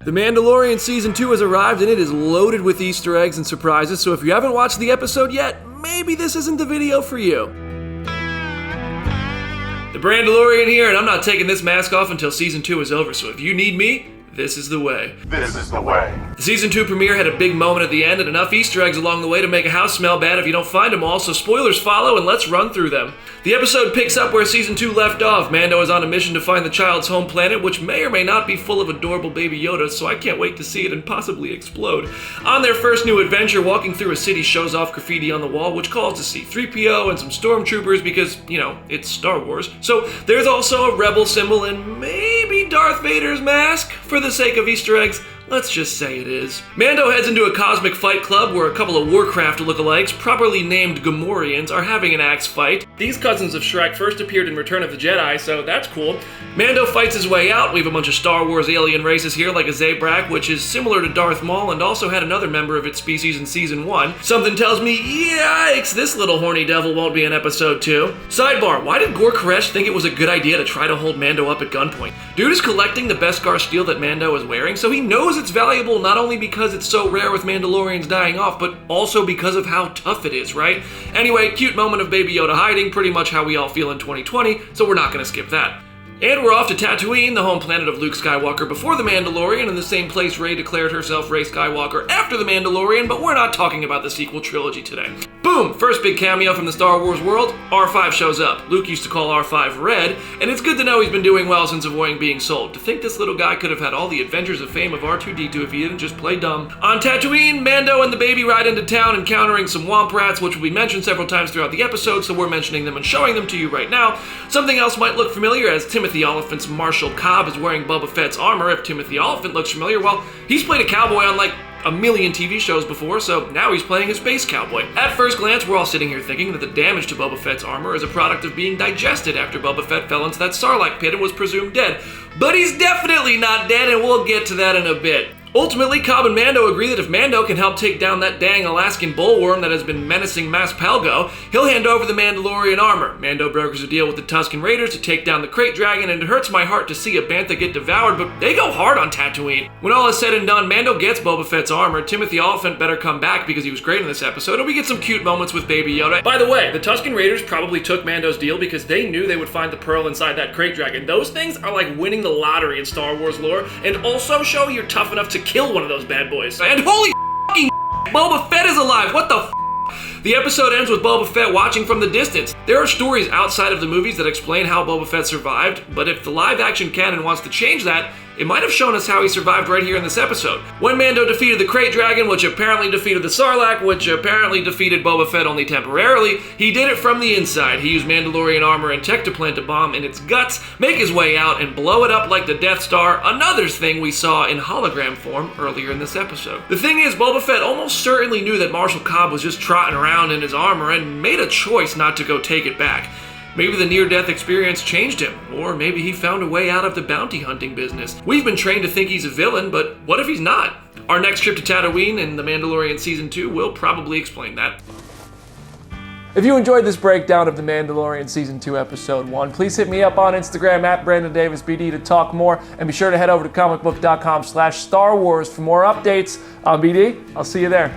The Mandalorian Season 2 has arrived and it is loaded with Easter eggs and surprises, so if you haven't watched the episode yet, maybe this isn't the video for you. The Mandalorian here, and I'm not taking this mask off until Season 2 is over, so if you need me, this is the way. This is the way. The Season 2 premiere had a big moment at the end and enough Easter eggs along the way to make a house smell bad if you don't find them all, so spoilers follow and let's run through them. The episode picks up where Season 2 left off. Mando is on a mission to find the child's home planet, which may or may not be full of adorable baby Yoda, so I can't wait to see it and possibly explode. On their first new adventure, walking through a city shows off graffiti on the wall, which calls to see 3PO and some stormtroopers because, it's Star Wars. So there's also a rebel symbol and maybe Darth Vader's mask. For the sake of Easter eggs, let's just say it is. Mando heads into a cosmic fight club where a couple of Warcraft lookalikes, properly named Gamorreans, are having an axe fight. These cousins of Shrek first appeared in Return of the Jedi, so that's cool. Mando fights his way out. We have a bunch of Star Wars alien races here, like a Zabrak, which is similar to Darth Maul and also had another member of its species in Season 1. Something tells me, yikes, this little horny devil won't be in Episode 2. Sidebar, why did Gor Koresh think it was a good idea to try to hold Mando up at gunpoint? Dude is collecting the Beskar steel that Mando is wearing, so he knows it's valuable not only because it's so rare with Mandalorians dying off, but also because of how tough it is, right? Anyway, cute moment of Baby Yoda hiding, pretty much how we all feel in 2020, so we're not gonna skip that. And we're off to Tatooine, the home planet of Luke Skywalker before The Mandalorian, and the same place Rey declared herself Rey Skywalker after The Mandalorian, but we're not talking about the sequel trilogy today. Boom! First big cameo from the Star Wars world, R5 shows up. Luke used to call R5 Red, and it's good to know he's been doing well since avoiding being sold. To think this little guy could have had all the adventures of fame of R2-D2 if he didn't just play dumb. On Tatooine, Mando and the baby ride into town encountering some womp rats, which will be mentioned several times throughout the episode, so we're mentioning them and showing them to you right now. Something else might look familiar as Timothy Oliphant's Marshall Cobb is wearing Boba Fett's armor. If Timothy Oliphant looks familiar, well, he's played a cowboy on like a million TV shows before, so now he's playing a space cowboy. At first glance, we're all sitting here thinking that the damage to Boba Fett's armor is a product of being digested after Boba Fett fell into that Sarlacc pit and was presumed dead. But he's definitely not dead, and we'll get to that in a bit. Ultimately, Cobb and Mando agree that if Mando can help take down that dang Alaskan bullworm that has been menacing Mas Pelgo, he'll hand over the Mandalorian armor. Mando brokers a deal with the Tusken Raiders to take down the Krayt Dragon, and it hurts my heart to see a bantha get devoured, but they go hard on Tatooine. When all is said and done, Mando gets Boba Fett's armor. Timothy Oliphant better come back because he was great in this episode, and we get some cute moments with Baby Yoda. By the way, the Tusken Raiders probably took Mando's deal because they knew they would find the pearl inside that Krayt Dragon. Those things are like winning the lottery in Star Wars lore, and also show you're tough enough to kill one of those bad boys. And holy f***ing Boba Fett is alive! What the f***? The episode ends with Boba Fett watching from the distance. There are stories outside of the movies that explain how Boba Fett survived, but if the live-action canon wants to change that, it might have shown us how he survived right here in this episode. When Mando defeated the Krayt Dragon, which apparently defeated the Sarlacc, which apparently defeated Boba Fett only temporarily, he did it from the inside. He used Mandalorian armor and tech to plant a bomb in its guts, make his way out, and blow it up like the Death Star, another thing we saw in hologram form earlier in this episode. The thing is, Boba Fett almost certainly knew that Marshall Cobb was just trotting around in his armor and made a choice not to go take it back. Maybe the near-death experience changed him, or maybe he found a way out of the bounty hunting business. We've been trained to think he's a villain, but what if he's not? Our next trip to Tatooine and The Mandalorian Season 2 will probably explain that. If you enjoyed this breakdown of The Mandalorian Season 2 Episode 1, please hit me up on Instagram at BrandonDavisBD to talk more, and be sure to head over to Comicbook.com/Star Wars for more updates on BD. I'll see you there.